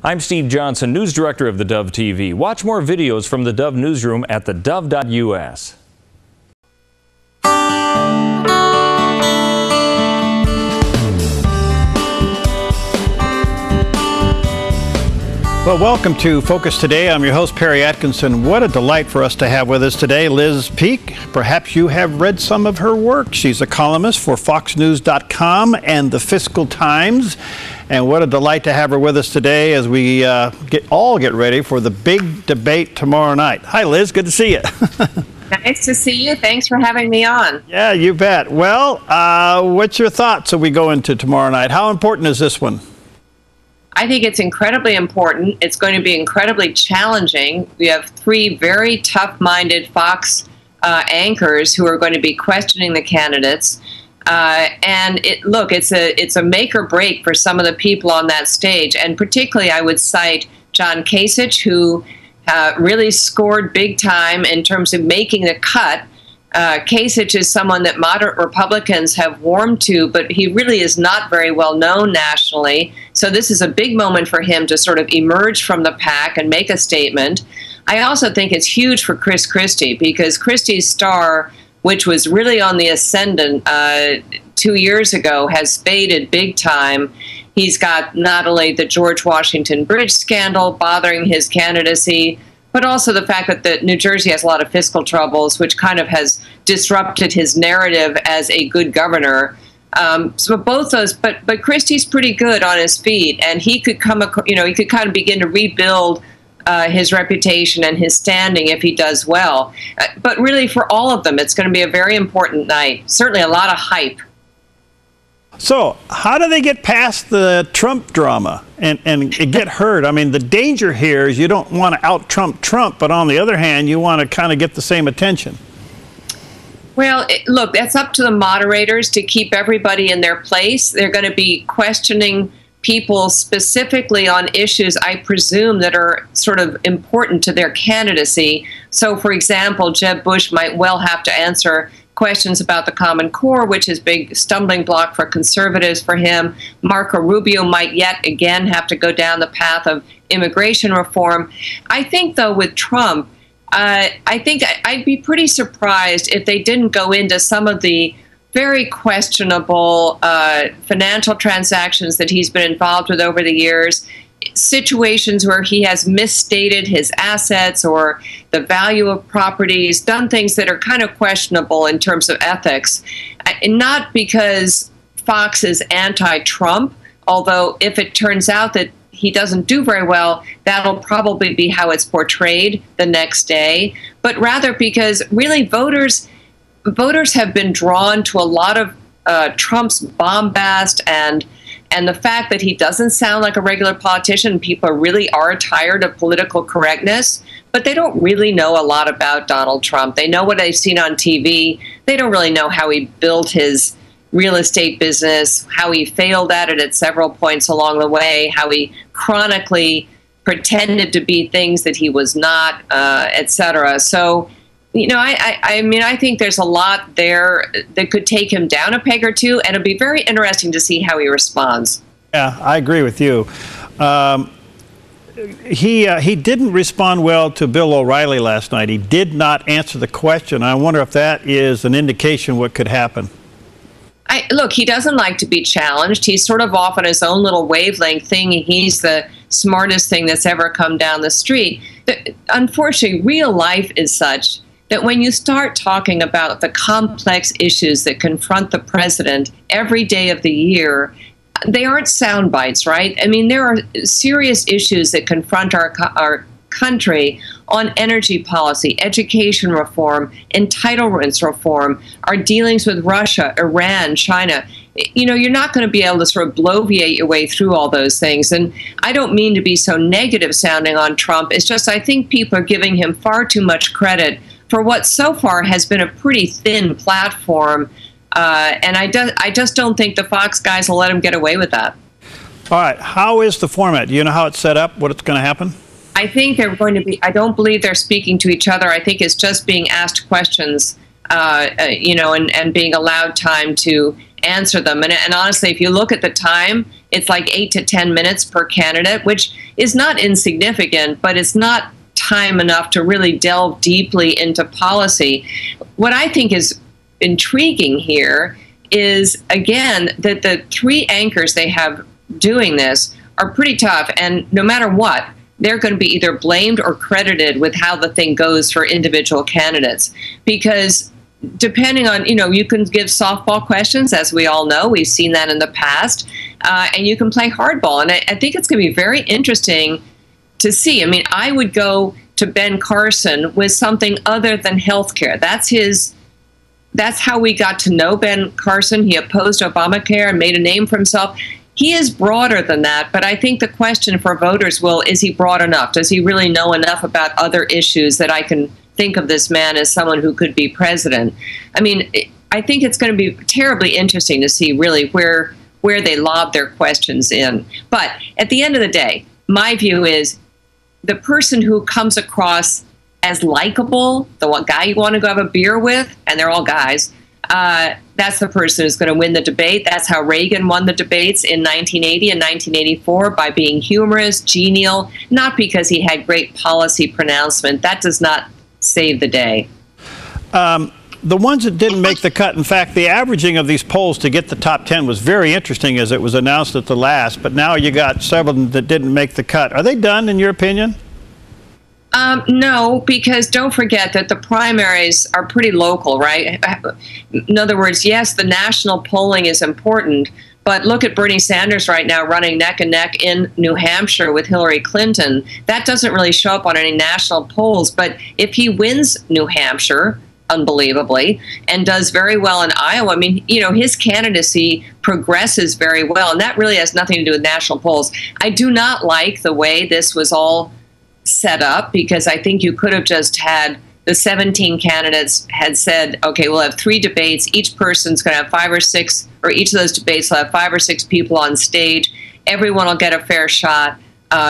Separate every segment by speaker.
Speaker 1: I'm Steve Johnson, News Director of theDove TV. Watch more videos from the Dove Newsroom at theDove.us.
Speaker 2: Well, welcome to Focus Today. I'm your host, Perry Atkinson. What a delight for us to have with us today Liz Peek. Perhaps you have read some of her work. She's a columnist for FoxNews.com and the Fiscal Times. And what a delight to have her with us today as we get ready for the big debate tomorrow night. Hi, Liz. Good to see you.
Speaker 3: Nice to see you. Thanks for having me on.
Speaker 2: Yeah, you bet. Well, what's your thoughts as we go into tomorrow night? How important is this one?
Speaker 3: I think it's incredibly important. It's going to be incredibly challenging. We have three very tough-minded Fox anchors who are going to be questioning the candidates. And it's a make or break for some of the people on that stage. And particularly, I would cite John Kasich, who really scored big time in terms of making the cut. Kasich is someone that moderate Republicans have warmed to, but he really is not very well known nationally. So this is a big moment for him to sort of emerge from the pack and make a statement. I also think it's huge for Chris Christie, because Christie's star, which was really on the ascendant 2 years ago, has faded big time. He's got not only the George Washington Bridge scandal bothering his candidacy, but also the fact that New Jersey has a lot of fiscal troubles, which kind of has disrupted his narrative as a good governor. So both those, but Christie's pretty good on his feet, and he could kind of begin to rebuild his reputation and his standing if he does well. But really, for all of them, it's going to be a very important night. Certainly, a lot of hype.
Speaker 2: So, how do they get past the Trump drama and get heard? I mean, the danger here is you don't want to out-Trump Trump, but on the other hand, you want to kind of get the same attention.
Speaker 3: Well, look, that's up to the moderators to keep everybody in their place. They're going to be questioning people specifically on issues, I presume, that are sort of important to their candidacy. So, for example, Jeb Bush might well have to answer questions about the Common Core, which is a big stumbling block for conservatives for him. Marco Rubio might yet again have to go down the path of immigration reform. I think, though, with Trump, I think I'd be pretty surprised if they didn't go into some of the very questionable financial transactions that he's been involved with over the years, situations where he has misstated his assets or the value of properties, done things that are kind of questionable in terms of ethics. And not because Fox is anti-Trump, although if it turns out that he doesn't do very well, that'll probably be how it's portrayed the next day, but rather because really voters have been drawn to a lot of Trump's bombast and the fact that he doesn't sound like a regular politician. People really are tired of political correctness, but they don't really know a lot about Donald Trump. They know what they've seen on TV. They don't really know how he built his real estate business, how he failed at it at several points along the way, how he chronically pretended to be things that he was not, et cetera. So, I think there's a lot there that could take him down a peg or two, and it'll be very interesting to see how he responds.
Speaker 2: Yeah, I agree with you. He didn't respond well to Bill O'Reilly last night. He did not answer the question. I wonder if that is an indication what could happen.
Speaker 3: Look, he doesn't like to be challenged. He's sort of off on his own little wavelength thing. He's the smartest thing that's ever come down the street. But unfortunately, real life is such that when you start talking about the complex issues that confront the president every day of the year, they aren't sound bites, right? I mean, there are serious issues that confront our country on energy policy, education reform, entitlements reform, our dealings with Russia, Iran, China. You're not going to be able to sort of bloviate your way through all those things. And I don't mean to be so negative sounding on Trump. It's just I think people are giving him far too much credit for what so far has been a pretty thin platform. And I just don't think the Fox guys will let him get away with that.
Speaker 2: All right. How is the format? Do you know how it's set up, what it's going to happen?
Speaker 3: I think they're going to be, I don't believe they're speaking to each other. I think it's just being asked questions, and being allowed time to answer them. And honestly, if you look at the time, it's like 8 to 10 minutes per candidate, which is not insignificant, but it's not time enough to really delve deeply into policy. What I think is intriguing here is, again, that the three anchors they have doing this are pretty tough, and no matter what, they're going to be either blamed or credited with how the thing goes for individual candidates. Because depending on, you can give softball questions, as we all know. We've seen that in the past. And you can play hardball. And I think it's going to be very interesting to see. I mean, I would go to Ben Carson with something other than healthcare. That's how we got to know Ben Carson. He opposed Obamacare and made a name for himself. He is broader than that, but I think the question for voters is he broad enough? Does he really know enough about other issues that I can think of this man as someone who could be president? I mean, I think it's going to be terribly interesting to see really where they lob their questions in. But at the end of the day, my view is the person who comes across as likable, the one guy you want to go have a beer with, and they're all guys, that's the person who's going to win the debate. That's how Reagan won the debates in 1980 and 1984, by being humorous, genial, not because he had great policy pronouncement. That does not save the day.
Speaker 2: The ones that didn't make the cut, in fact, the averaging of these polls to get the top 10 was very interesting as it was announced at the last, but now you got several that didn't make the cut. Are they done, in your opinion?
Speaker 3: No, because don't forget that the primaries are pretty local, right? In other words, yes, the national polling is important, but look at Bernie Sanders right now running neck and neck in New Hampshire with Hillary Clinton. That doesn't really show up on any national polls, but if he wins New Hampshire, unbelievably, and does very well in Iowa, I mean, his candidacy progresses very well, and that really has nothing to do with national polls. I do not like the way this was all set up, because I think you could have just had the 17 candidates had said, okay, we'll have 3 debates. Each person's going to have 5 or 6, or each of those debates will have 5 or 6 people on stage. Everyone will get a fair shot.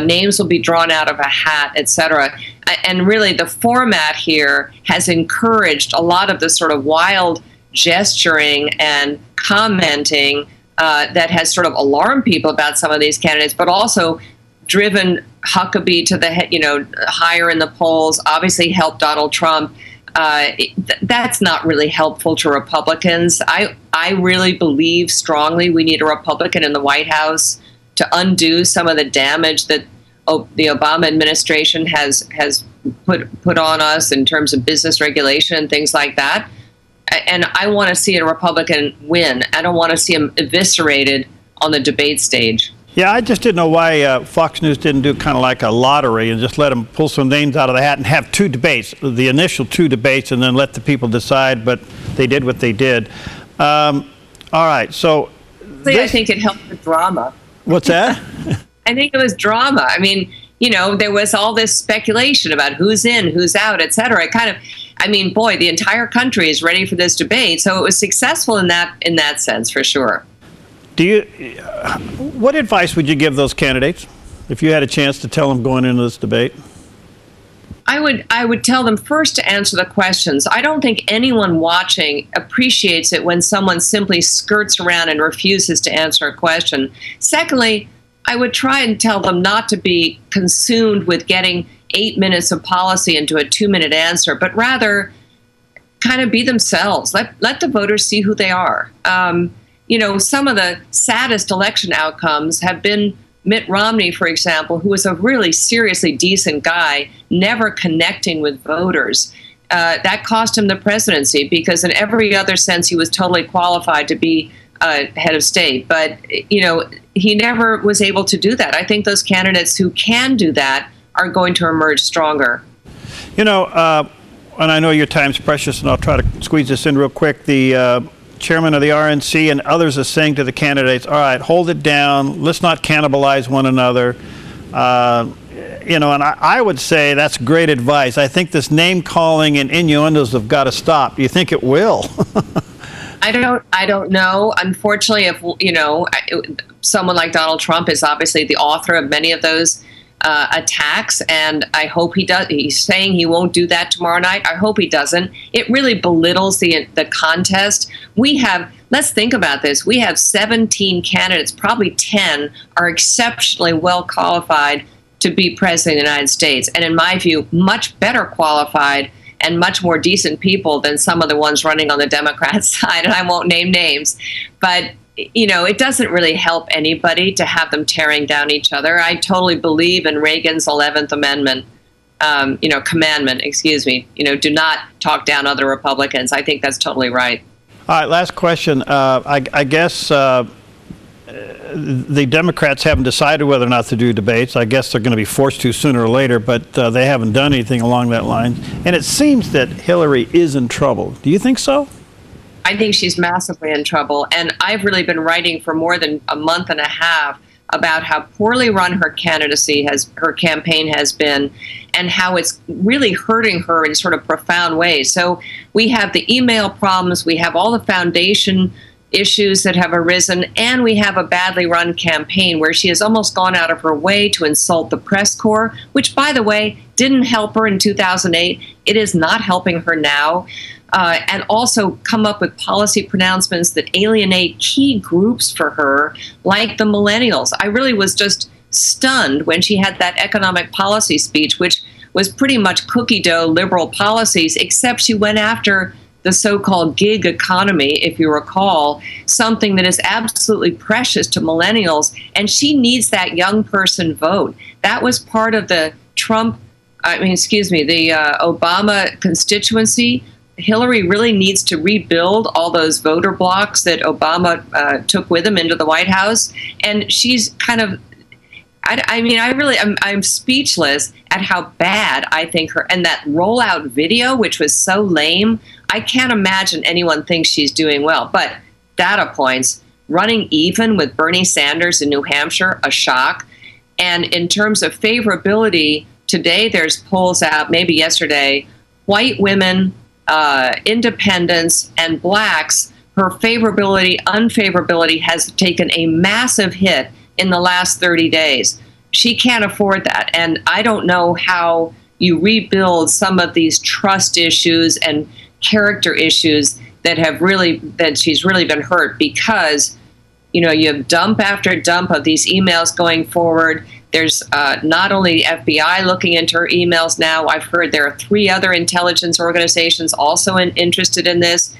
Speaker 3: Names will be drawn out of a hat, etc. And really, the format here has encouraged a lot of the sort of wild gesturing and commenting that has sort of alarmed people about some of these candidates, but also driven Huckabee to the higher in the polls, obviously helped Donald Trump. That's not really helpful to Republicans. I really believe strongly we need a Republican in the White House to undo some of the damage that the Obama administration has put on us in terms of business regulation and things like that. And I want to see a Republican win. I don't want to see him eviscerated on the debate stage.
Speaker 2: Yeah, I just didn't know why Fox News didn't do kind of like a lottery and just let them pull some names out of the hat and have 2 debates, the initial 2 debates, and then let the people decide, but they did what they did. All right, so...
Speaker 3: I think it helped the drama.
Speaker 2: What's that?
Speaker 3: I think it was drama. I mean, there was all this speculation about who's in, who's out, et cetera. Boy, the entire country is ready for this debate, so it was successful in that sense, for sure.
Speaker 2: What advice would you give those candidates if you had a chance to tell them going into this debate?
Speaker 3: I would tell them first to answer the questions. I don't think anyone watching appreciates it when someone simply skirts around and refuses to answer a question. Secondly, I would try and tell them not to be consumed with getting 8 minutes of policy into a 2-minute answer, but rather kind of be themselves. Let the voters see who they are. Some of the saddest election outcomes have been Mitt Romney, for example, who was a really seriously decent guy, never connecting with voters. That cost him the presidency, because in every other sense he was totally qualified to be head of state. But, he never was able to do that. I think those candidates who can do that are going to emerge stronger.
Speaker 2: And I know your time's precious, and I'll try to squeeze this in real quick. The chairman of the RNC and others are saying to the candidates, all right, hold it down. Let's not cannibalize one another. And I would say that's great advice. I think this name calling and innuendos have got to stop. Do you think it will?
Speaker 3: I don't know. Unfortunately, if someone like Donald Trump is obviously the author of many of those attacks, and I hope he does. He's saying he won't do that tomorrow night. I hope he doesn't. It really belittles the contest. let's think about this. We have 17 candidates, probably 10 are exceptionally well qualified to be president of the United States. And in my view, much better qualified and much more decent people than some of the ones running on the Democrat side. And I won't name names, but it doesn't really help anybody to have them tearing down each other. I totally believe in Reagan's 11th Amendment, commandment, do not talk down other Republicans. I think that's totally right.
Speaker 2: All right, last question. I guess the Democrats haven't decided whether or not to do debates. I guess they're going to be forced to sooner or later, but they haven't done anything along that line. And it seems that Hillary is in trouble. Do you think so?
Speaker 3: I think she's massively in trouble. And I've really been writing for more than a month and a half about how poorly run her campaign has been, and how it's really hurting her in sort of profound ways. So we have the email problems, we have all the foundation issues that have arisen, and we have a badly run campaign where she has almost gone out of her way to insult the press corps, which, by the way, didn't help her in 2008. It is not helping her now. And also come up with policy pronouncements that alienate key groups for her, like the millennials. I really was just stunned when she had that economic policy speech, which was pretty much cookie dough liberal policies, except she went after the so-called gig economy, if you recall, something that is absolutely precious to millennials, and she needs that young person vote. That was part of the Obama constituency. Hillary really needs to rebuild all those voter blocks that Obama took with him into the White House. And she's kind of, I'm speechless at how bad I think her, and that rollout video, which was so lame, I can't imagine anyone thinks she's doing well. But data points, running even with Bernie Sanders in New Hampshire, a shock. And in terms of favorability, today there's polls out, maybe yesterday, white women, independents, and blacks, her unfavorability has taken a massive hit in the last 30 days. She can't afford that. And I don't know how you rebuild some of these trust issues and character issues that she's really been hurt, because, you have dump after dump of these emails going forward. There's not only the FBI looking into her emails now. I've heard there are 3 other intelligence organizations also interested in this.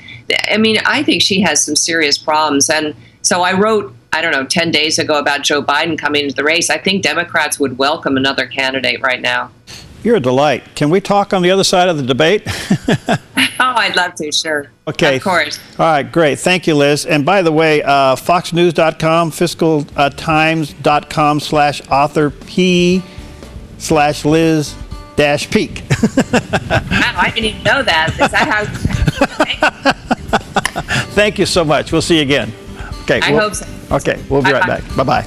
Speaker 3: I think she has some serious problems. And so I wrote, 10 days ago about Joe Biden coming into the race. I think Democrats would welcome another candidate right now.
Speaker 2: You're a delight. Can we talk on the other side of the debate?
Speaker 3: Oh, I'd love to, sure.
Speaker 2: Okay.
Speaker 3: Of course.
Speaker 2: All right, great. Thank you, Liz. And by the way, foxnews.com, fiscaltimes.com/author P/Liz-Peak.
Speaker 3: Wow, I didn't even know that. Is that how?
Speaker 2: Thank you so much. We'll see you again. Okay.
Speaker 3: I hope so.
Speaker 2: Okay, we'll be right back. Bye-bye.